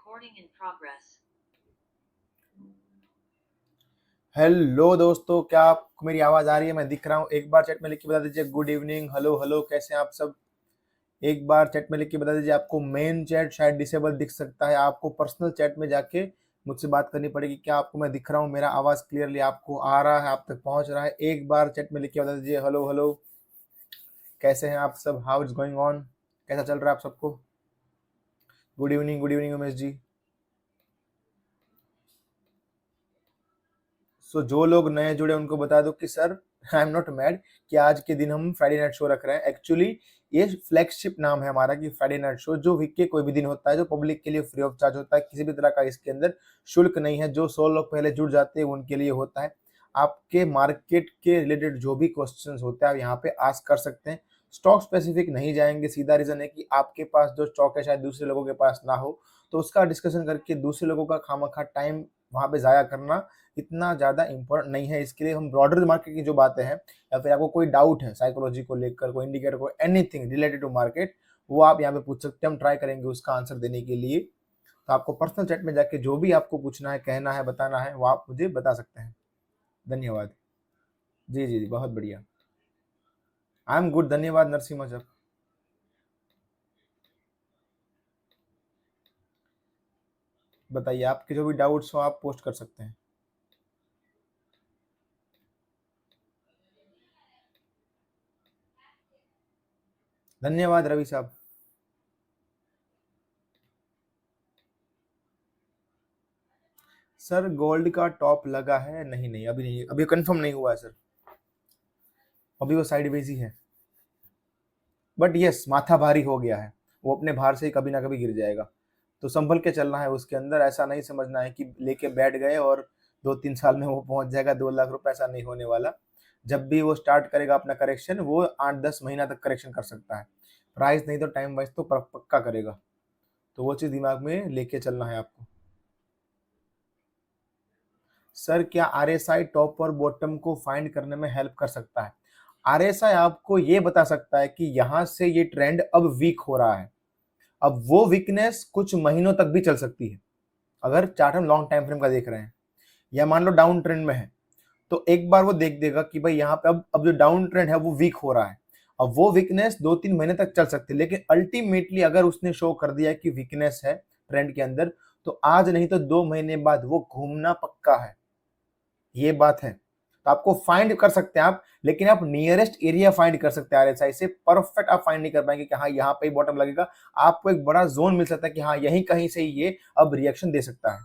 Recording in progress. Hello दोस्तों, क्या आपको मेरी आवाज़ आ रही है? मैं दिख रहा हूँ? एक बार चैट में लिख के बता दीजिए गुड इवनिंग, हेलो हेलो, कैसे हैं आप सब? एक बार चैट में लिख के बता दीजिए। आपको मेन चैट शायद डिसेबल दिख सकता है, आपको पर्सनल चैट में जाके मुझसे बात करनी पड़ेगी। क्या आपको मैं दिख रहा हूँ? मेरा आवाज़ क्लियरली आपको आ रहा है, आप तक पहुँच रहा है? एक बार चैट में लिख के बता दीजिए हेलो हेलो, कैसे हैं आप सब? How is going on? कैसा चल रहा है आप सबको? Good evening Umesh ji. सो जो लोग नए जुड़े उनको बता दो कि sir I am not mad कि आज के दिन हम फ्राइडे नाइट शो रख रहे हैं। एक्चुअली ये फ्लैगशिप नाम है हमारा कि फ्राइडे नाइट शो, जो वीक के कोई भी दिन होता है, जो पब्लिक के लिए फ्री ऑफ चार्ज होता है, किसी भी तरह का इसके अंदर शुल्क नहीं है। जो 100 लोग पहले जुड़ जाते हैं उनके लिए होता है। आपके मार्केट के रिलेटेड जो भी क्वेश्चंस होते हैं आप यहाँ पे आस्क कर सकते हैं। स्टॉक स्पेसिफिक नहीं जाएंगे, सीधा रीजन है कि आपके पास जो स्टॉक है शायद दूसरे लोगों के पास ना हो, तो उसका डिस्कशन करके दूसरे लोगों का खामखा टाइम वहाँ पे ज़ाया करना इतना ज़्यादा इम्पोर्टेंट नहीं है। इसके लिए हम ब्रॉडर मार्केट की जो बातें हैं, या फिर आपको कोई डाउट है साइकोलॉजी को लेकर, कोई इंडिकेटर को, एनीथिंग रिलेटेड टू मार्केट, वो आप यहाँ पे पूछ सकते हैं। हम ट्राई करेंगे उसका आंसर देने के लिए। तो आपको पर्सनल चैट में जाके जो भी आपको पूछना है, कहना है, बताना है, वो आप मुझे बता सकते हैं। धन्यवाद। जी जी जी, बहुत बढ़िया। आई एम गुड, धन्यवाद नरसिम्हा सर। बताइए, आपके जो भी डाउट्स हो आप पोस्ट कर सकते हैं। धन्यवाद रवि साहब। सर गोल्ड का टॉप लगा है? नहीं नहीं, अभी नहीं, अभी कंफर्म नहीं हुआ है सर, अभी वो साइडवेज ही है। बट यस, माथा भारी हो गया है, वो अपने भार से ही कभी ना कभी गिर जाएगा। तो संभल के चलना है उसके अंदर। ऐसा नहीं समझना है कि लेके बैठ गए और 2-3 साल में वो पहुंच जाएगा 2 लाख रुपए, ऐसा नहीं होने वाला। जब भी वो स्टार्ट करेगा अपना करेक्शन, वो 8-10 महीना तक करेक्शन कर सकता है। प्राइस नहीं तो टाइम वाइज तो पक्का करेगा। तो वो चीज़ दिमाग में लेके चलना है आपको। सर क्या आरएसआई टॉप और बॉटम को फाइंड करने में हेल्प कर सकता है? आरएसआई आपको ये बता सकता है कि यहाँ से ये ट्रेंड अब वीक हो रहा है। अब वो वीकनेस कुछ महीनों तक भी चल सकती है अगर चार्ट हम लॉन्ग टाइम फ्रेम का देख रहे हैं, या मान लो डाउन ट्रेंड में है, तो एक बार वो देख देगा कि भाई यहाँ पे अब जो डाउन ट्रेंड है वो वीक हो रहा है। अब वो वीकनेस 2-3 महीने तक चल सकती है, लेकिन अल्टीमेटली अगर उसने शो कर दिया कि वीकनेस है ट्रेंड के अंदर, तो आज नहीं तो 2 महीने बाद वो घूमना पक्का है। ये बात है। तो आपको फाइंड कर सकते हैं आप, लेकिन आप नियरेस्ट एरिया फाइंड कर सकते हैं। आरएसआई से परफेक्ट आप फाइंड नहीं कर पाएंगे कि हाँ यहाँ पे ही बॉटम लगेगा। आपको एक बड़ा जोन मिल सकता है कि हाँ यहीं कहीं से ये अब रिएक्शन दे सकता है।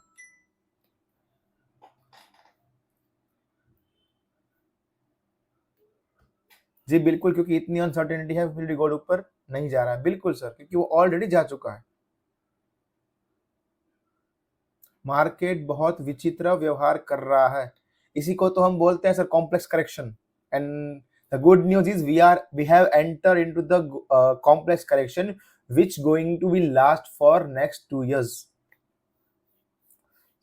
जी बिल्कुल, क्योंकि इतनी अनसर्टेनिटी है, फिर रिकॉर्ड ऊपर नहीं जा रहा है। बिल्कुल सर, क्योंकि वो ऑलरेडी जा चुका है। मार्केट बहुत विचित्र व्यवहार कर रहा है, इसी को तो हम बोलते हैं sir complex correction. And the good news is we have enter into the complex correction which going to be last for next 2 years.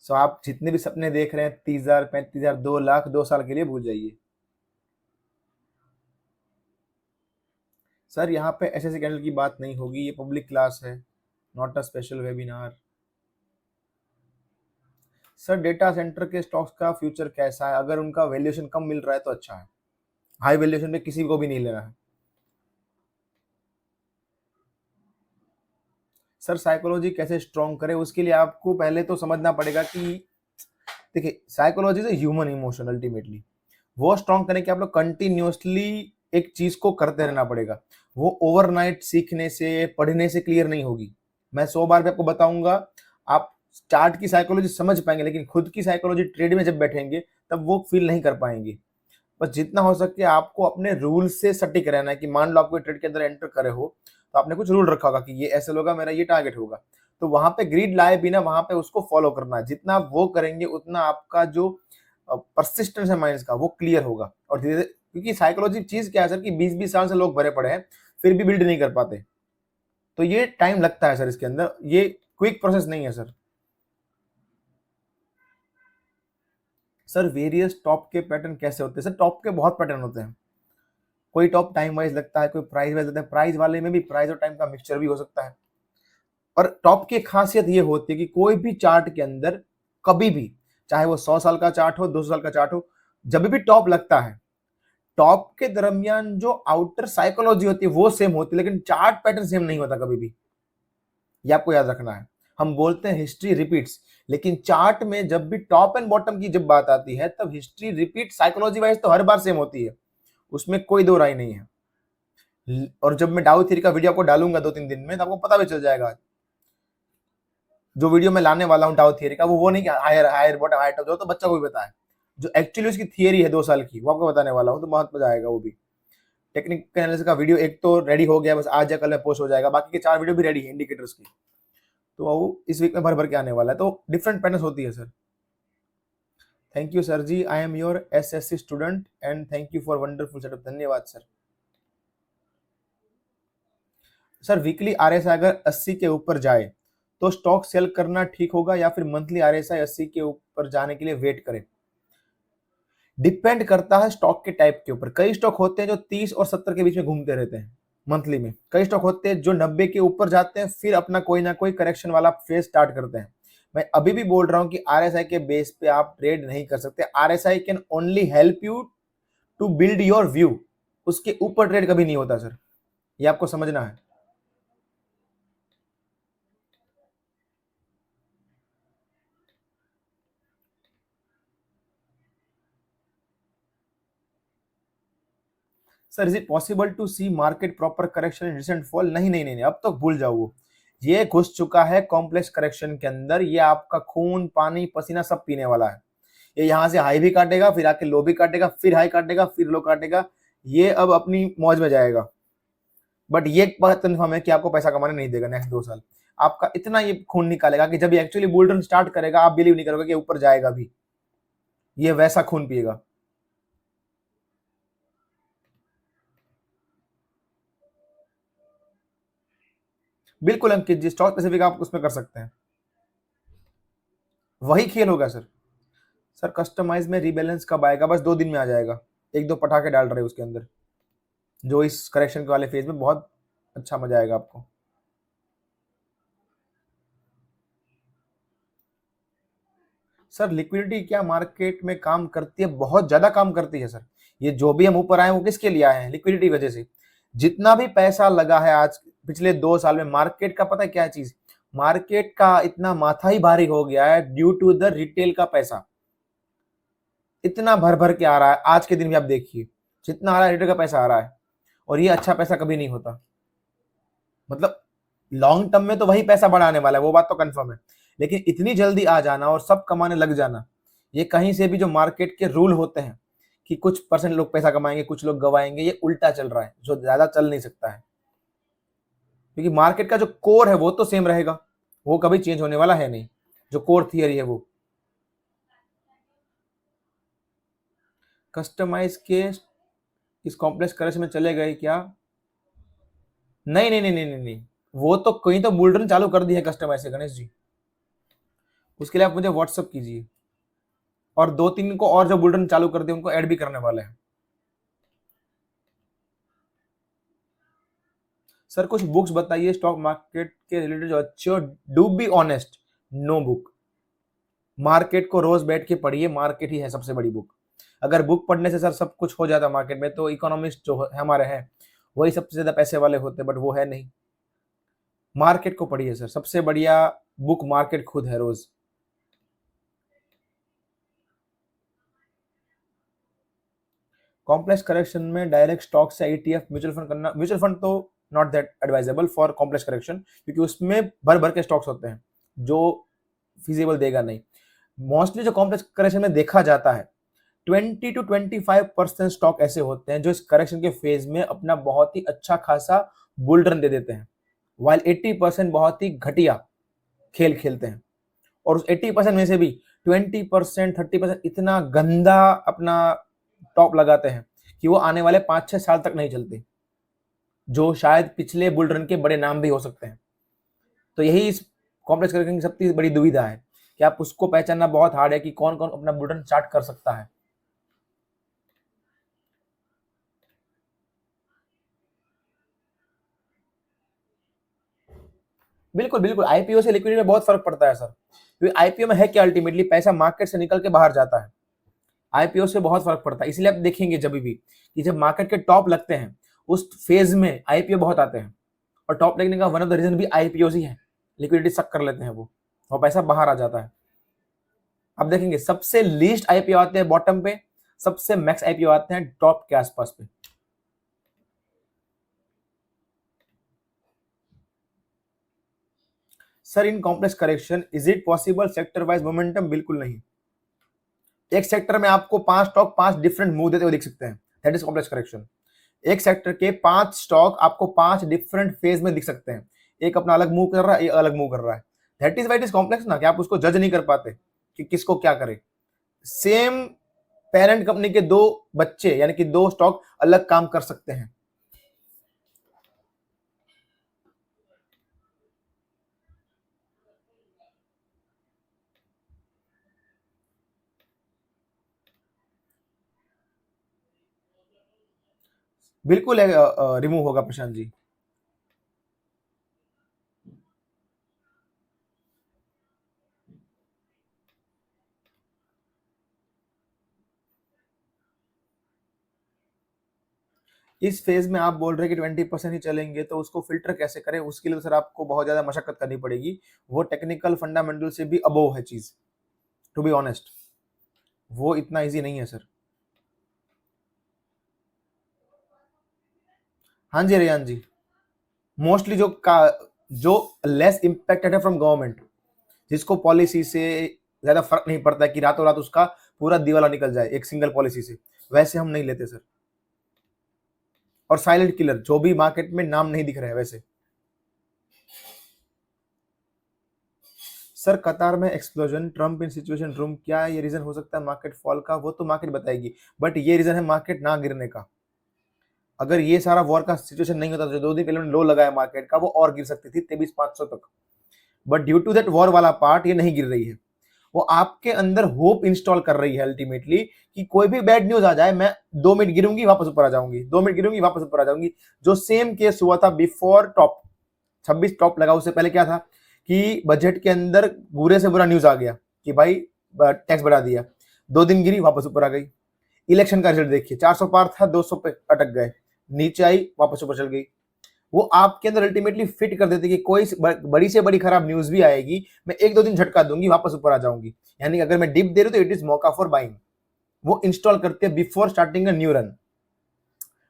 So आप जितने भी सपने देख रहे हैं 30,000, 35,000, 2 लाख 2 साल के लिए भूल जाइए। सर यहाँ पे एसएससी कैंडल की बात नहीं होगी, ये पब्लिक क्लास है, not a special webinar. Sir data centre के स्टॉक्स का फ्यूचर कैसा है? अगर उनका वैल्यूएशन कम मिल रहा है तो अच्छा है, हाई वैल्यूएशन पे किसी को भी नहीं लेना है। सर साइकोलॉजी कैसे स्ट्रॉन्ग करें? उसके लिए आपको पहले तो समझना पड़ेगा कि देखिए psychology is human emotion ultimately. वो स्ट्रॉन्ग करने के आप लोग कंटिन्यूसली एक चीज को करते रहना पड़ेगा। वो ओवरनाइट सीखने से, पढ़ने से क्लियर नहीं होगी। मैं 100 बार भी आपको बताऊंगा, आप चार्ट की साइकोलॉजी समझ पाएंगे, लेकिन खुद की साइकोलॉजी ट्रेड में जब बैठेंगे तब वो फील नहीं कर पाएंगे। बस जितना हो सके आपको अपने रूल से सटीक रहना है। कि मान लो आपको ट्रेड के अंदर एंटर करे हो, तो आपने कुछ रूल रखा होगा कि ये ऐसे होगा, मेरा ये टारगेट होगा, तो वहां पे ग्रीड लाए बिना वहां पे उसको फॉलो करना है। जितना आप वो करेंगे उतना आपका जो परसिस्टेंस है माइंड का वो क्लियर होगा। और धीरे धीरे, क्योंकि साइकोलॉजी चीज क्या है सर कि 20-20 साल से लोग भरे पड़े हैं फिर भी बिल्ड नहीं कर पाते, तो ये टाइम लगता है सर इसके अंदर, ये क्विक प्रोसेस नहीं है सर। सर वेरियस टॉप के पैटर्न कैसे होते हैं? सर टॉप के बहुत पैटर्न होते हैं। कोई टॉप टाइम वाइज लगता है, कोई प्राइस वाइज लगता है। प्राइस वाले में भी प्राइस और टाइम का मिक्सचर भी हो सकता है। और टॉप की खासियत ये होती है कि कोई भी चार्ट के अंदर कभी भी, चाहे वो 100 साल का चार्ट हो, 200 साल का चार्ट हो, जब भी टॉप लगता है, टॉप के दरमियान जो आउटर साइकोलॉजी होती है वो सेम होती है, लेकिन चार्ट पैटर्न सेम नहीं होता कभी भी। ये आपको याद रखना है। हम बोलते हैं हिस्ट्री रिपीट्स, लेकिन चार्ट में जब भी टॉप एंड बॉटम की जब बात आती है तब हिस्ट्री रिपीट साइकोलॉजी वाइज तो हर बार सेम होती है, उसमें कोई दो राय नहीं है। और जब मैं डाउ थ्योरी का वीडियो आपको डालूंगा 2-3 दिन में, तो आपको पता भी चल जाएगा। जो वीडियो मैं लाने वाला हूँ डाउ थ्योरी का, वो नहीं कि higher higher bottom higher top, जो तो बच्चा को भी पता है। जो एक्चुअली उसकी थियरी है 2 साल की, वो आपको बताने वाला हूँ, तो बहुत मजा आएगा। वो भी टेक्निकल एनालिसिस का वीडियो एक तो रेडी हो गया, बस आज या कल में पोस्ट हो जाएगा, बाकी के 4 वीडियो भी रेडी है इंडिकेटर्स की, तो वो इस वीक में भर भर के आने वाला है। तो डिफरेंट पैटर्न्स होती है sir. Thank you sir ji, I am your SSC student and thank you for wonderful setup. धन्यवाद सर। सर वीकली आरएसआई अगर 80 के ऊपर जाए तो स्टॉक सेल करना ठीक होगा या फिर मंथली आरएसआई 80 के ऊपर जाने के लिए वेट करें? डिपेंड करता है स्टॉक के टाइप के ऊपर। कई स्टॉक होते हैं जो 30 और 70 के बीच में घूमते रहते हैं मंथली में। कई स्टॉक होते हैं जो 90 के ऊपर जाते हैं, फिर अपना कोई ना कोई करेक्शन वाला फेज स्टार्ट करते हैं। मैं अभी भी बोल रहा हूं कि आरएसआई के बेस पे आप ट्रेड नहीं कर सकते। RSI can only help you to build your view, उसके ऊपर ट्रेड कभी नहीं होता सर, ये आपको समझना है। Sir is it possible to see market proper correction in recent fall? नहीं नहीं नहीं, अब तो भूल जाओ, वो ये घुस चुका है कॉम्प्लेक्स करेक्शन के अंदर। ये आपका खून पानी पसीना सब पीने वाला है। ये यहाँ से हाई भी काटेगा, फिर आके लो भी काटेगा, फिर हाई काटेगा, फिर लो काटेगा। ये अब अपनी मौज में जाएगा। बट ये बात कन्फर्म है कि आपको पैसा कमाने नहीं देगा नेक्स्ट 2 साल। आपका इतना ये खून निकालेगा कि जब ये एक्चुअली बुल रन स्टार्ट करेगा आप बिलीव नहीं करोगे कि ऊपर जाएगा भी। ये वैसा खून पिएगा। बिल्कुल अंकित जी, स्टॉक स्पेसिफिक आप उसमें कर सकते हैं, वही खेल होगा सर। सर कस्टमाइज में रीबैलेंस कब आएगा? बस 2 दिन में आ जाएगा। 1-2 पटाखे डाल रहे हैं उसके अंदर, जो इस करेक्शन के वाले फेज में बहुत अच्छा मजा आएगा आपको। सर लिक्विडिटी क्या मार्केट में काम करती है? बहुत ज्यादा काम करती है सर। ये जो भी हम ऊपर आए वो किसके लिए आए हैं? लिक्विडिटी वजह से। जितना भी पैसा लगा है आज पिछले 2 साल में मार्केट का, पता है क्या चीज? मार्केट का इतना माथा ही भारी हो गया है ड्यू टू द रिटेल का पैसा। इतना भर भर के आ रहा है, आज के दिन भी आप देखिए जितना आ रहा है रिटेल का पैसा आ रहा है, और ये अच्छा पैसा कभी नहीं होता। मतलब लॉन्ग टर्म में तो वही पैसा बढ़ाने वाला है, वो बात तो कंफर्म है, लेकिन इतनी जल्दी आ जाना और सब कमाने लग जाना, ये कहीं से भी जो मार्केट के रूल होते हैं कि कुछ परसेंट लोग पैसा कमाएंगे कुछ लोग गवाएंगे, ये उल्टा चल रहा है, जो ज्यादा चल नहीं सकता है। क्योंकि मार्केट का जो कोर है वो तो सेम रहेगा, वो कभी चेंज होने वाला है नहीं, जो कोर थियरी है वो। कस्टमाइज के इस कॉम्प्लेक्स करेक्शन में चले गए क्या? नहीं नहीं नहीं नहीं नहीं नहीं, वो तो कहीं तो बुलरन चालू कर दी है कस्टमाइज से गणेश जी। उसके लिए आप मुझे व्हाट्सअप कीजिए, और 2-3 को और जो बुलरन चालू कर दिए उनको ऐड भी करने वाले हैं। सर कुछ बुक्स बताइए स्टॉक मार्केट के रिलेटेड जो अच्छे हो। Do be honest, no book. Market को रोज बैठ के पढ़िए, मार्केट ही है सबसे बड़ी बुक। अगर बुक पढ़ने से सर सब कुछ हो जाता मार्केट में, तो इकोनॉमिस्ट जो हमारे हैं वही सबसे ज्यादा पैसे वाले होते, बट वो है नहीं। मार्केट को पढ़िए सर, सबसे बढ़िया बुक मार्केट खुद है रोज। कॉम्प्लेक्स करेक्शन में डायरेक्ट स्टॉक से ईटीएफ म्यूचुअल फंड करना, म्यूचुअल फंड तो not that advisable for complex correction, क्योंकि उसमें भर भर के स्टॉक्स होते हैं जो फिजिबल देगा नहीं। मोस्टली जो कॉम्प्लेक्स करेक्शन में देखा जाता है 20 to 25% स्टॉक ऐसे होते हैं जो इस करेक्शन के फेज में अपना बहुत ही अच्छा खासा बुल रन दे देते हैं, वाइल 80% बहुत ही घटिया खेल खेलते हैं। और उस 80% में से भी 20% 30% इतना गंदा अपना टॉप लगाते हैं कि वो आने वाले 5-6 साल तक नहीं चलते, जो शायद पिछले बुल रन के बड़े नाम भी हो सकते हैं। तो यही इस कॉम्प्लेक्स करेक्शन की सबसे बड़ी दुविधा है कि आप उसको पहचानना बहुत हार्ड है कि कौन कौन अपना बुल रन स्टार्ट कर सकता है। बिल्कुल बिल्कुल, आईपीओ से लिक्विडिटी में बहुत फर्क पड़ता है सर, क्योंकि आईपीओ में है क्या, अल्टीमेटली पैसा मार्केट से निकल के बाहर जाता है, आईपीओ से बहुत फर्क पड़ता है। इसलिए आप देखेंगे जब भी कि जब मार्केट के टॉप लगते हैं उस फेज में आईपीओ बहुत आते हैं, और टॉप लगने का वन ऑफ द रीजन भी आईपीओ ही है, लिक्विडिटी सक कर लेते हैं वो, और पैसा बाहर आ जाता है। अब देखेंगे सबसे लीस्ट आईपीओ आते हैं बॉटम पे, सबसे मैक्स आईपीओ आते हैं टॉप के आसपास पे। Sir in complex correction is it possible sector wise momentum? बिल्कुल नहीं। एक सेक्टर में आपको 5 स्टॉक 5 डिफरेंट मूव देते हुए दिख सकते हैं, दैट इज कॉम्प्लेक्स करेक्शन। एक सेक्टर के 5 स्टॉक आपको 5 डिफरेंट फेज में दिख सकते हैं, एक अपना अलग मूव कर रहा है, एक अलग मूव कर रहा है, that is white is complex ना, कि आप उसको जज नहीं कर पाते कि किसको क्या करे। सेम पेरेंट कंपनी के दो बच्चे यानी कि दो स्टॉक अलग काम कर सकते हैं। बिल्कुल रिमूव होगा प्रशांत जी। इस फेज में आप बोल रहे हैं कि 20% ही चलेंगे, तो उसको फिल्टर कैसे करें? उसके लिए सर आपको बहुत ज्यादा मशक्कत करनी पड़ेगी, वो टेक्निकल फंडामेंटल से भी अबोव है चीज, टू बी ऑनेस्ट, वो इतना इजी नहीं है सर। हाँ जी रेयान जी, मोस्टली जो लेस इंपैक्टेड है फ्रॉम गवर्नमेंट, जिसको पॉलिसी से ज्यादा फर्क नहीं पड़ता है कि रातों रात उसका पूरा दिवाला निकल जाए एक सिंगल पॉलिसी से, वैसे हम नहीं लेते सर। और साइलेंट किलर जो भी मार्केट में नाम नहीं दिख रहे हैं वैसे। सर कतार में एक्सप्लोजन, ट्रम्प इन सिचुएशन रूम, क्या ये रीजन हो सकता है मार्केट फॉल का? वो तो मार्केट बताएगी, बट ये रीजन है मार्केट ना गिरने का। अगर ये सारा वॉर का सिचुएशन नहीं होता तो जो 2 दिन पहले लो लगाया मार्केट का, वो और गिर सकती थी 23,500 तक, but due to that war वाला पार्ट ये नहीं गिर रही है। वो आपके अंदर होप इंस्टॉल कर रही है अल्टीमेटली, कि कोई भी बैड न्यूज आ जाए, मैं 2 मिनट गिरूंगी वापस ऊपर आ जाऊंगी, 2 मिनट गिरूंगी वापस ऊपर आ जाऊंगी। जो सेम केस हुआ था बिफोर टॉप 26 टॉप लगा, उससे पहले क्या था कि बजट के अंदर बुरे से बुरा न्यूज आ गया कि भाई टैक्स बढ़ा दिया, 2 दिन गिरी वापस ऊपर आ गई। इलेक्शन का रिजल्ट देखिए, 400 पार था, 200 पे अटक गए, नीचे आई वापस ऊपर चल गई। वो आपके अंदर अल्टीमेटली फिट कर देते कि कोई बड़ी से बड़ी खराब न्यूज भी आएगी, मैं 1-2 दिन झटका दूंगी वापस ऊपर आ जाऊंगी, यानी कि अगर मैं डिप दे रही हूं तो इट इज मौका फॉर बाइंग। वो इंस्टॉल करते हैं before starting a new run.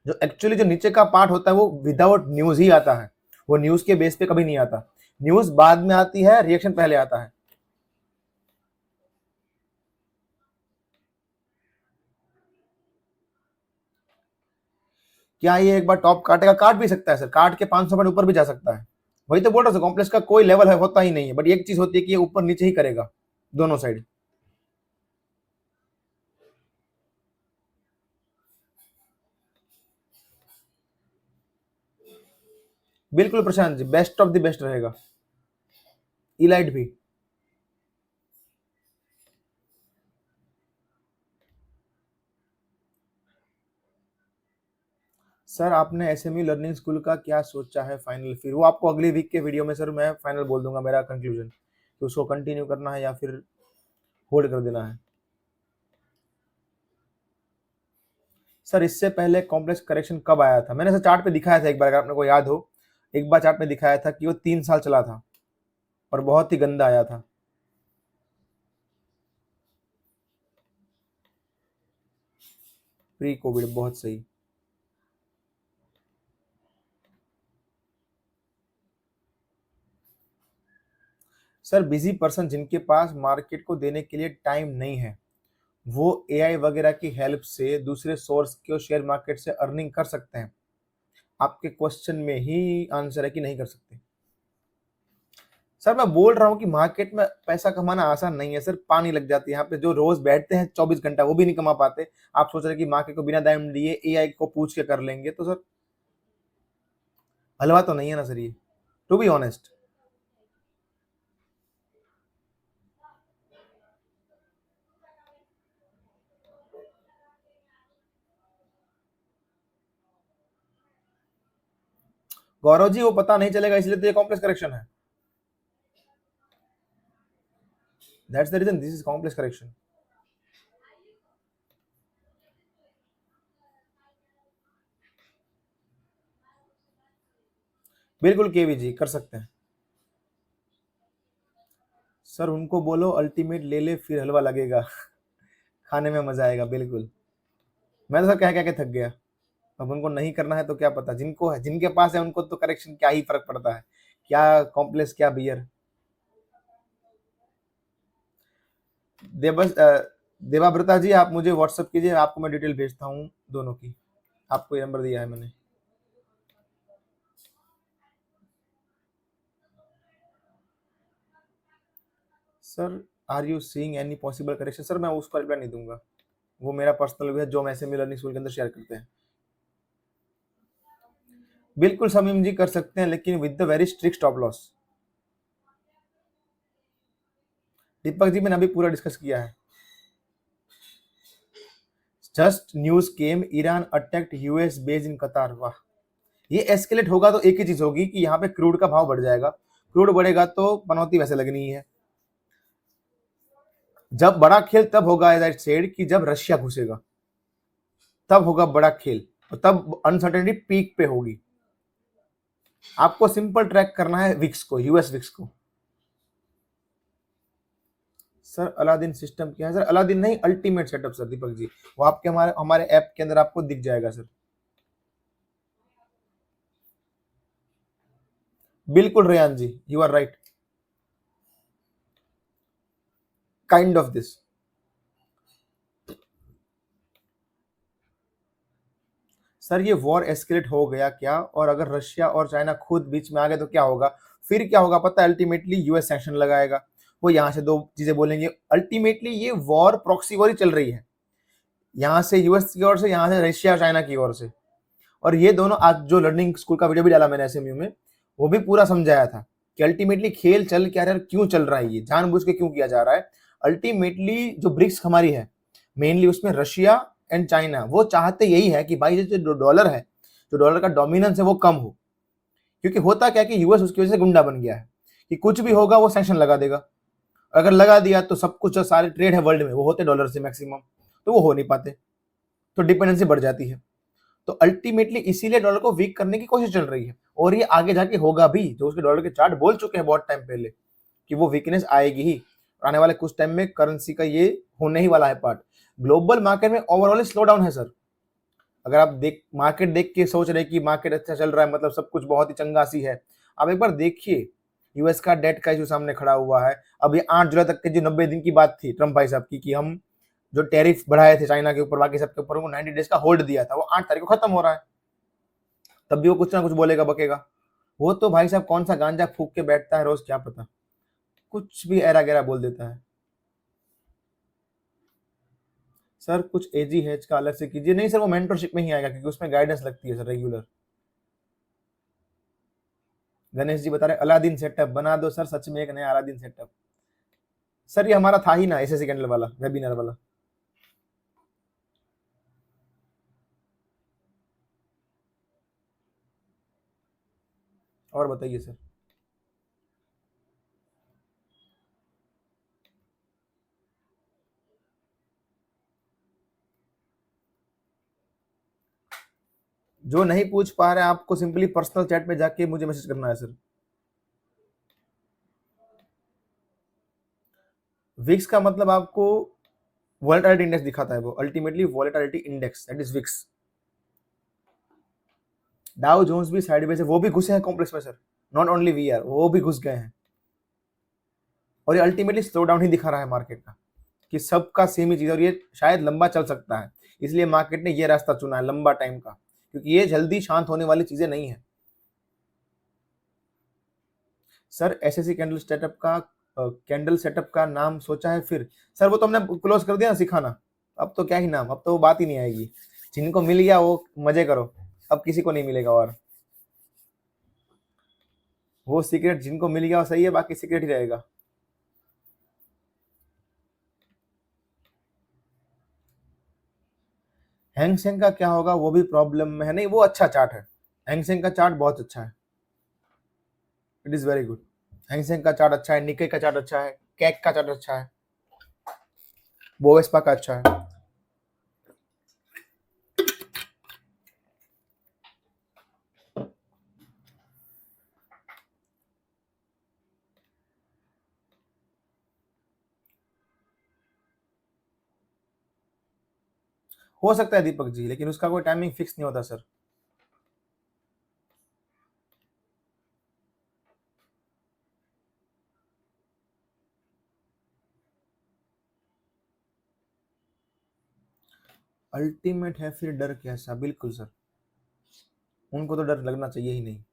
जो एक्चुअली जो नीचे का पार्ट होता है वो विदाउट न्यूज ही आता है, वो न्यूज के बेस पे कभी नहीं आता, न्यूज बाद में आती है, रिएक्शन पहले आता है। क्या ये एक बार टॉप काटेगा? काट भी सकता है सर, काट के 500 पॉइंट ऊपर भी जा सकता है। वही तो बोल रहा था, कॉम्प्लेक्स का कोई लेवल है होता ही नहीं है, बट एक चीज होती है कि ये ऊपर नीचे ही करेगा दोनों साइड। बिल्कुल Prashant ji, best of the best रहेगा, इलाइट भी। सर आपने एसएमयू लर्निंग स्कूल का क्या सोचा है फाइनल? फिर वो आपको अगली वीक के वीडियो में सर मैं फाइनल बोल दूंगा मेरा कंक्लूजन, कि उसको कंटिन्यू करना है या फिर होल्ड कर देना है। सर इससे पहले कॉम्प्लेक्स करेक्शन कब आया था? मैंने सर चार्ट पे दिखाया था एक बार, अगर आपने को याद हो, एक बार चार्ट में दिखाया था कि वो 3 साल चला था और बहुत ही गंदा आया था। प्री कोविड, बहुत सही। सर बिजी पर्सन जिनके पास मार्केट को देने के लिए टाइम नहीं है, वो एआई वगैरह की हेल्प से दूसरे सोर्स के शेयर मार्केट से अर्निंग कर सकते हैं? आपके क्वेश्चन में ही आंसर है कि नहीं कर सकते। सर मैं बोल रहा हूँ कि मार्केट में पैसा कमाना आसान नहीं है सर, पानी लग जाती है यहाँ पे, जो रोज बैठते हैं 24 घंटा वो भी नहीं कमा पाते। आप सोच रहे हैं कि मार्केट को बिना टाइम दिए एआई को पूछ के कर लेंगे, तो सर हलवा तो नहीं है ना सर ये, to be honest. Gaurav ji वो पता नहीं चलेगा, इसलिए तो ये कॉम्प्लेक्स करेक्शन है। That's the reason this is complex correction. बिल्कुल केवी जी कर सकते हैं। सर उनको बोलो अल्टीमेट ले ले फिर हलवा लगेगा खाने में मजा आएगा। बिल्कुल, मैं तो सर कह कह के थक गया। अब उनको नहीं करना है तो क्या पता, जिनको है जिनके पास है उनको तो करेक्शन क्या ही फर्क पड़ता है, क्या कॉम्प्लेक्स क्या बियर। देवस देवाव्रता जी आप मुझे व्हाट्सअप कीजिए, आपको मैं डिटेल भेजता हूँ दोनों की, आपको ये नंबर दिया है मैंने। Sir are you seeing any possible correction? Sir मैं उसको रिप्लाई नहीं दूंगा, वो मेरा पर्सनल भी है जो हम ऐसे लर्निंग स्कूल के अंदर शेयर करते हैं। बिल्कुल समीम जी कर सकते हैं, लेकिन with the very strict stop loss. Deepak ji मैंने अभी पूरा डिस्कस किया है। Just news came Iran attacked US base in Qatar. वाह, ये एस्केलेट होगा तो एक ही चीज होगी कि यहाँ पे क्रूड का भाव बढ़ जाएगा। क्रूड बढ़ेगा तो पनौती वैसे लगनी ही है। जब बड़ा खेल तब होगा एज आई सेड कि जब रशिया घुसेगा तब होगा बड़ा खेल, और तब अनसर्टेनिटी पीक पे होगी। आपको सिंपल ट्रैक करना है विक्स को, यूएस विक्स को। सर अलादीन सिस्टम क्या है? सर अलादीन नहीं, ultimate setup sir Deepak ji, वो आपके हमारे हमारे ऐप के अंदर आपको दिख जाएगा सर। बिल्कुल Rayan ji, you are right, kind of this. Sir ये वॉर एस्केलेट हो गया क्या, और अगर रशिया और चाइना खुद बीच में आ गए तो क्या होगा? फिर क्या होगा पता है? अल्टीमेटली यूएस सैंक्शन लगाएगा, वो यहां से दो चीजें बोलेंगे। अल्टीमेटली ये वॉर प्रॉक्सी वॉर ही चल रही है, यहाँ से यूएस की ओर से, यहाँ से रशिया और चाइना की ओर से। और ये दोनों, आज जो लर्निंग स्कूल का वीडियो भी डाला मैंने एसएमयू में, वो भी पूरा समझाया था कि अल्टीमेटली खेल चल क्या रहा है, क्यों चल रहा है, ये जानबूझ के क्यों किया जा रहा है। अल्टीमेटली जो ब्रिक्स हमारी है मेनली, उसमें रशिया एंड चाइना वो चाहते यही है कि भाई जो डॉलर है, जो डॉलर का डोमिनेंस है वो कम हो। क्योंकि होता क्या कि यूएस उसकी वजह से गुंडा बन गया है कि कुछ भी होगा वो सैंक्शन लगा देगा। अगर लगा दिया तो सब कुछ, जो सारे ट्रेड है वर्ल्ड में वो होते डॉलर से मैक्सिमम, तो वो हो नहीं पाते, तो डिपेंडेंसी बढ़ जाती है। तो अल्टीमेटली इसीलिए डॉलर को वीक करने की कोशिश चल रही है, और ये आगे जाके होगा भी। जो उसके डॉलर के चार्ट बोल चुके हैं बहुत टाइम पहले कि वो वीकनेस आएगी ही, आने वाले कुछ टाइम में करेंसी का ये होने ही वाला है पार्ट। ग्लोबल मार्केट में ओवरऑल स्लो डाउन है सर। अगर आप मार्केट देख के सोच रहे कि मार्केट अच्छा चल रहा है मतलब सब कुछ बहुत ही चंगासी है, आप एक बार देखिए यूएस का डेट का इशू सामने खड़ा हुआ है। अब ये 8 जुलाई तक के जो 90 दिन की बात थी ट्रम्प भाई साहब की, कि हम जो टैरिफ बढ़ाए थे चाइना के ऊपर बाकी सबके ऊपर, वो 90 डेज का होल्ड दिया था, वो 8 तारीख को खत्म हो रहा है। तब भी वो कुछ ना कुछ बोलेगा बकेगा। वो तो भाई साहब कौन सा गांजा फूक के बैठता है रोज, क्या पता, कुछ भी एरा गैरा बोल देता है। सर कुछ एजी हेज का अलग से कीजिए। नहीं सर, वो मेंटरशिप में ही आएगा क्योंकि उसमें गाइडेंस लगती है सर रेगुलर। गणेश जी बता रहे अलादीन सेटअप बना दो सर, सच में एक नया अलादीन सेटअप। सर ये हमारा था ही ना, एसएससी कैंडल वाला वेबिनार वाला। और बताइए सर। जो नहीं पूछ पा रहे आपको सिंपली पर्सनल चैट में जाके मुझे मैसेज करना है सर। विक्स का मतलब आपको वोलेटिलिटी इंडेक्स दिखाता है, वो ultimately volatility index, that is VIX. Dow Jones भी साइडवेज है, वो भी घुसे हैं कॉम्प्लेक्स में sir, not only we are, वो भी घुस गए हैं। और ये अल्टीमेटली स्लो डाउन ही दिखा रहा है मार्केट का, कि सबका सेम ही चीज, और ये शायद लंबा चल सकता है, इसलिए मार्केट ने ये रास्ता चुना है लंबा टाइम का, क्योंकि ये जल्दी शांत होने वाली चीजें नहीं है। सर एसएससी कैंडल सेटअप का कैंडल सेटअप का नाम सोचा है फिर? सर वो तो हमने क्लोज कर दिया ना सिखाना, अब तो क्या ही नाम, अब तो वो बात ही नहीं आएगी। जिनको मिल गया वो मजे करो, अब किसी को नहीं मिलेगा। और वो सीक्रेट जिनको मिल गया वो सही है, बाकी सीक्रेट ही रहेगा। हैंगसेंग का क्या होगा? वो भी प्रॉब्लम में है। नहीं वो अच्छा चार्ट है, हैंगसेंग का चार्ट बहुत अच्छा है, it is very good. Hang Seng का चार्ट अच्छा है, निके का चार्ट अच्छा है, कैक का चार्ट अच्छा है। बोवेस्पा का अच्छा है। हो सकता है दीपक जी, लेकिन उसका कोई टाइमिंग फिक्स नहीं होता सर। अल्टीमेट है फिर डर कैसा? बिल्कुल सर, उनको तो डर लगना चाहिए ही नहीं।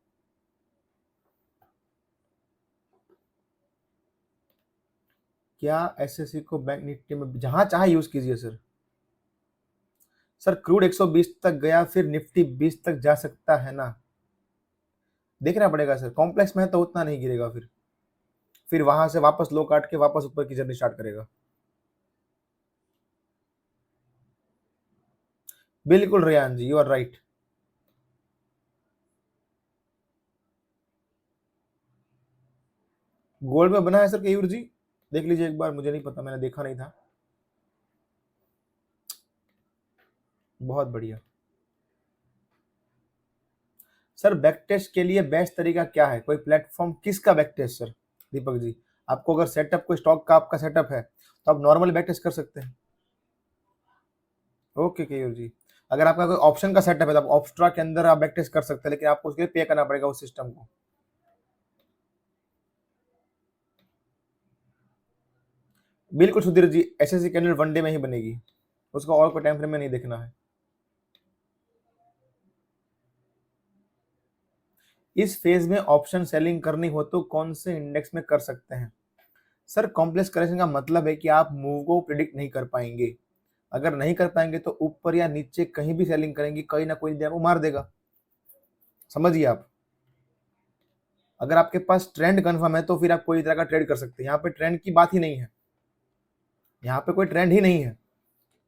क्या एसएससी को बैंक निफ्टी में जहां चाहे यूज कीजिए सर। सर क्रूड 120 तक गया, फिर निफ्टी 20 तक जा सकता है ना? देखना पड़ेगा सर, कॉम्प्लेक्स में है तो उतना नहीं गिरेगा, फिर वहां से वापस लो काट के वापस ऊपर की जर्नी स्टार्ट करेगा। बिल्कुल Rayan ji, you are right. Gold में बना है सर केयूर जी, देख लीजिए एक बार, मुझे नहीं पता, मैंने देखा नहीं था। बहुत बढ़िया सर। बैक टेस्ट के लिए बेस्ट तरीका क्या है? कोई प्लेटफॉर्म? किसका back test sir? Deepak ji, आपको अगर सेटअप कोई स्टॉक का आपका सेटअप है तो आप नॉर्मल बैक टेस्ट कर सकते हैं। ओके केयूर जी, अगर आपका कोई ऑप्शन का सेटअप है तो आप ऑप्स्ट्रा के अंदर आप बैक टेस्ट कर सकते हैं, लेकिन आपको उसके लिए पे करना पड़ेगा उस सिस्टम को। बिल्कुल Sudhir ji, SSC candle one day में ही बनेगी, उसको और कोई टाइम फ्रेम में नहीं देखना है। इस फेज में ऑप्शन सेलिंग करनी हो तो कौन से इंडेक्स में कर सकते हैं? सर कॉम्प्लेक्स करेक्शन का मतलब है कि आप मूव को प्रिडिक्ट नहीं कर पाएंगे। अगर नहीं कर पाएंगे तो ऊपर या नीचे कहीं भी सेलिंग करेंगे, कहीं ना कोई आपको मार देगा, समझिए आप। अगर आपके पास ट्रेंड कंफर्म है तो फिर आप कोई तरह का ट्रेड कर सकते हैं, यहाँ पे ट्रेंड की बात ही नहीं है, यहाँ पे कोई ट्रेंड ही नहीं है।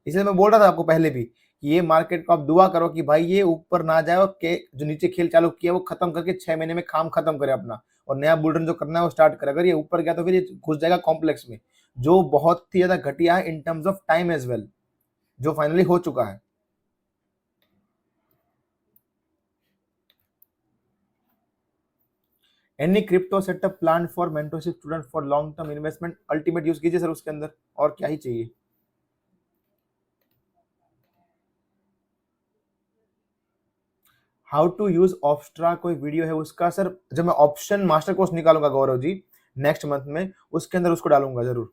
इसलिए मैं बोल रहा था आपको पहले भी कि ये मार्केट को आप दुआ करो कि भाई ये ऊपर ना जाए और के जो नीचे खेल चालू किया वो खत्म करके 6 महीने में काम खत्म करे अपना, और नया बुल रन जो करना है वो स्टार्ट करे। अगर ये ऊपर गया तो फिर ये घुस जाएगा कॉम्प्लेक्स में, जो बहुत ही ज्यादा घटिया है in terms of time as well, जो फाइनली हो चुका है। Any crypto setup plan for mentorship student for long term investment? Ultimate use कीजिए सर उसके अंदर, और क्या ही चाहिए। हाउ टू यूज ऑप्स्ट्रा कोई वीडियो है उसका? सर जब मैं ऑप्शन मास्टर कोर्स निकालूंगा गौरव जी नेक्स्ट मंथ में, उसके अंदर उसको डालूंगा जरूर।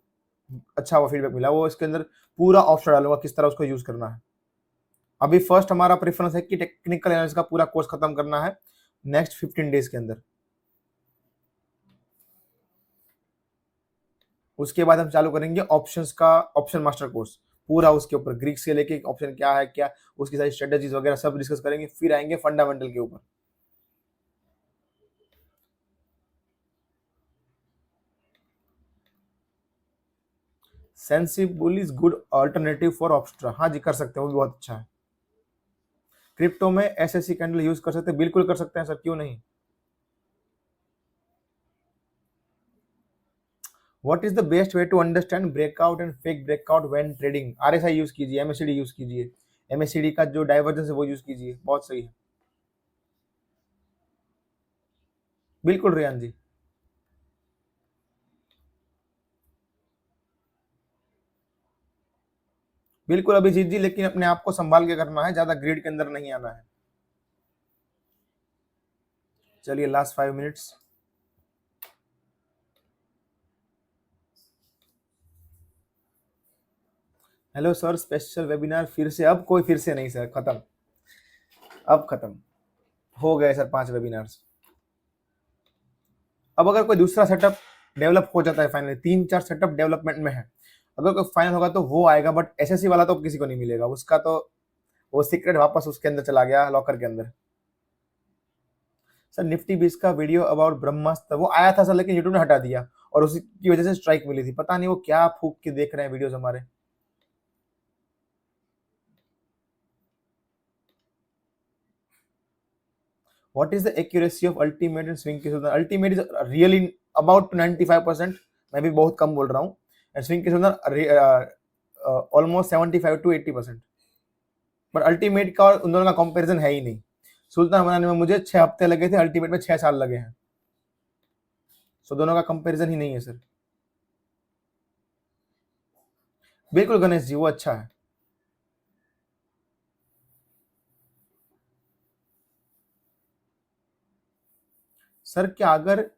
अच्छा वो फीडबैक मिला, वो इसके अंदर पूरा ऑप्शन डालूंगा किस तरह उसको यूज करना है। अभी फर्स्ट हमारा प्रेफरेंस है कि टेक्निकल एनालिसिस का पूरा कोर्स खत्म करना है नेक्स्ट 15 डेज के अंदर। उसके बाद हम चालू करेंगे ऑप्शंस का ऑप्शन मास्टर कोर्स, पूरा उसके ऊपर ग्रीक से लेके ऑप्शन क्या है, क्या उसकी सारी स्ट्रेटेजीज वगैरह सब डिस्कस करेंगे, फिर आएंगे फंडामेंटल के ऊपर। Sensible is good alternative for Opstra? हाँ जी कर सकते हैं, वो भी बहुत अच्छा है। क्रिप्टो में एसएससी कैंडल यूज कर सकते हैं? बिल्कुल कर सकते हैं सर, क्यों नहीं। What is the best way to understand breakout and fake breakout when trading? RSI use कीजिए, एमएससीडी यूज कीजिए, एमएससीडी का जो डाइवर्जेंस है वो यूज कीजिए, बहुत सही है। बिल्कुल रेयान जी। बिल्कुल अभिजीत जी, लेकिन अपने आप को संभाल के करना है, ज्यादा ग्रिड के अंदर नहीं आना है। चलिए last 5 minutes. Hello sir, special webinar फिर से? अब कोई फिर से नहीं सर, खत्म, अब खत्म हो गए सर 5 वेबिनार्स। अब अगर कोई दूसरा सेटअप डेवलप हो जाता है, फाइनली 3-4 सेटअप डेवलपमेंट में है, अगर कोई फाइनल होगा तो वो आएगा, बट एसएससी वाला तो किसी को नहीं मिलेगा, उसका तो वो सीक्रेट वापस उसके अंदर चला गया लॉकर के अंदर। सर निफ्टी 20 का वीडियो अबाउट ब्रह्मास्त्र वो आया था सर, लेकिन यूट्यूब ने हटा दिया और उसी की वजह से स्ट्राइक मिली थी, पता नहीं वो क्या फूक के देख रहे हैं वीडियोस हमारे। What is the accuracy of ultimate and swing Kishore? Ultimate is really about 95%, मैं भी बहुत कम बोल रहा हूँ, and swing Kishore almost 75 to 80%, पर अल्टीमेट का और उन दोनों का कंपैरिजन है ही नहीं। सुल्तान बनाने में मुझे 6 हफ्ते लगे थे, अल्टीमेट में 6 साल लगे हैं। सो दोनों का कंपैरिजन ही नहीं है सर। बिल्कुल गणेश जी, वो अच्छा है। सर क्या अगर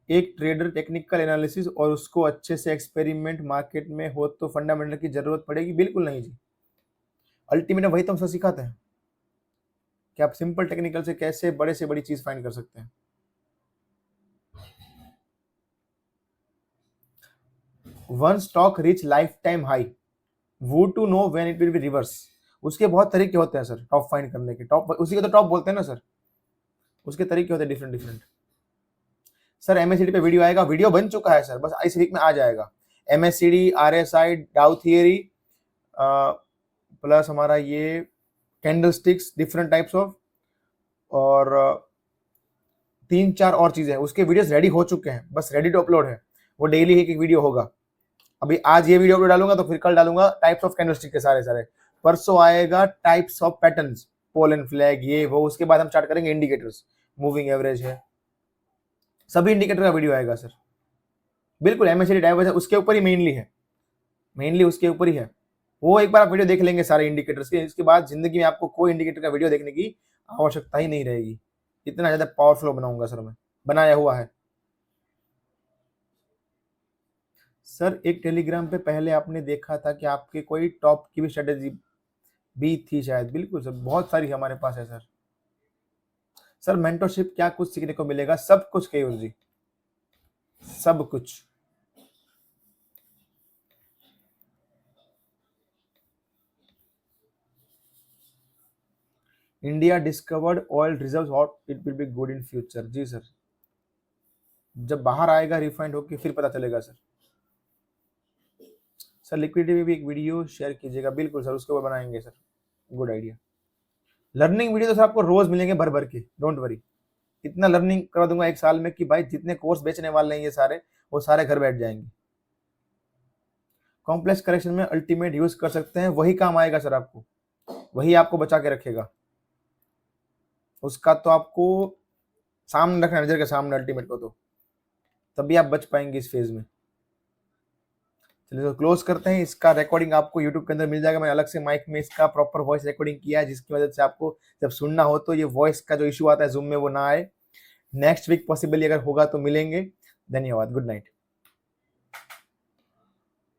एक ट्रेडर टेक्निकल एनालिसिस और उसको अच्छे से एक्सपेरिमेंट मार्केट में हो तो फंडामेंटल की जरूरत पड़ेगी? बिल्कुल नहीं जी, अल्टीमेट वही तो हम सब सिखाते हैं कि आप सिंपल टेक्निकल से कैसे बड़े से बड़ी चीज फाइंड कर सकते हैं। One stock reach lifetime high, वो to know when it will be reverse. उसके बहुत तरीके होते हैं सर टॉप फाइंड करने के, टॉप उसी को तो टॉप बोलते हैं ना सर, उसके तरीके होते हैं डिफरेंट डिफरेंट। सर एमएससीडी पे वीडियो आएगा, वीडियो बन चुका है सर, बस इस वीक में आ जाएगा। एमएससीडी, आरएसआई, डाउ थियरी प्लस हमारा ये candle sticks different types of, और 3-4 और चीजें हैं, उसके वीडियोस रेडी हो चुके हैं, बस रेडी टू अपलोड है। वो डेली एक वीडियो होगा। अभी आज ये वीडियो अपलोड डालूंगा तो फिर कल डालूंगा टाइप्स ऑफ कैंडल स्टिक के सारे। परसों आएगा types of patterns, pole and flag, ये वो। उसके बाद हम स्टार्ट करेंगे इंडिकेटर्स, मूविंग एवरेज है, सभी इंडिकेटर का वीडियो आएगा सर। बिल्कुल एमएससीडी डाइवर्जन उसके ऊपर ही मेनली है, मेनली उसके ऊपर ही है। वो एक बार आप वीडियो देख लेंगे सारे इंडिकेटर्स के, इसके बाद जिंदगी में आपको कोई इंडिकेटर का वीडियो देखने की आवश्यकता ही नहीं रहेगी। इतना ज्यादा पावरफुल बनाऊंगा सर मैं, बनाया हुआ है। सर एक टेलीग्राम पे पहले आपने देखा था कि आपके कोई टॉप की भी स्ट्रेटेजी भी थी शायद? बिल्कुल सर, बहुत सारी हमारे पास है सर। सर मेंटरशिप क्या कुछ सीखने को मिलेगा? सब कुछ केयूर जी, सब कुछ। India discovered oil reserves, what it will be good in future? जी सर, जब बाहर आएगा रिफाइंड होके फिर पता चलेगा सर। सर लिक्विडिटी में भी एक वीडियो शेयर कीजिएगा। बिल्कुल सर, उसके ऊपर बनाएंगे sir, good idea. Learning video तो सर आपको रोज मिलेंगे भर भर के, डोंट वरी। इतना लर्निंग करवा दूंगा एक साल में कि भाई जितने कोर्स बेचने वाले हैं ये सारे, वो सारे घर बैठ जाएंगे। कॉम्प्लेक्स करेक्शन में अल्टीमेट यूज कर सकते हैं, वही काम आएगा सर आपको, वही आपको बचा के रखेगा। उसका तो आपको सामने रखना, नजर के सामने अल्टीमेट को, तो तभी आप बच पाएंगे इस फेज में। चलिए तो क्लोज करते हैं। इसका रिकॉर्डिंग आपको यूट्यूब के अंदर मिल जाएगा। मैंने अलग से माइक में इसका प्रॉपर वॉइस रिकॉर्डिंग किया है, जिसकी वजह से आपको जब सुनना हो तो ये वॉइस का जो इशू आता है जूम में वो ना आए। नेक्स्ट वीक पॉसिबली अगर होगा तो मिलेंगे। धन्यवाद, गुड नाइट।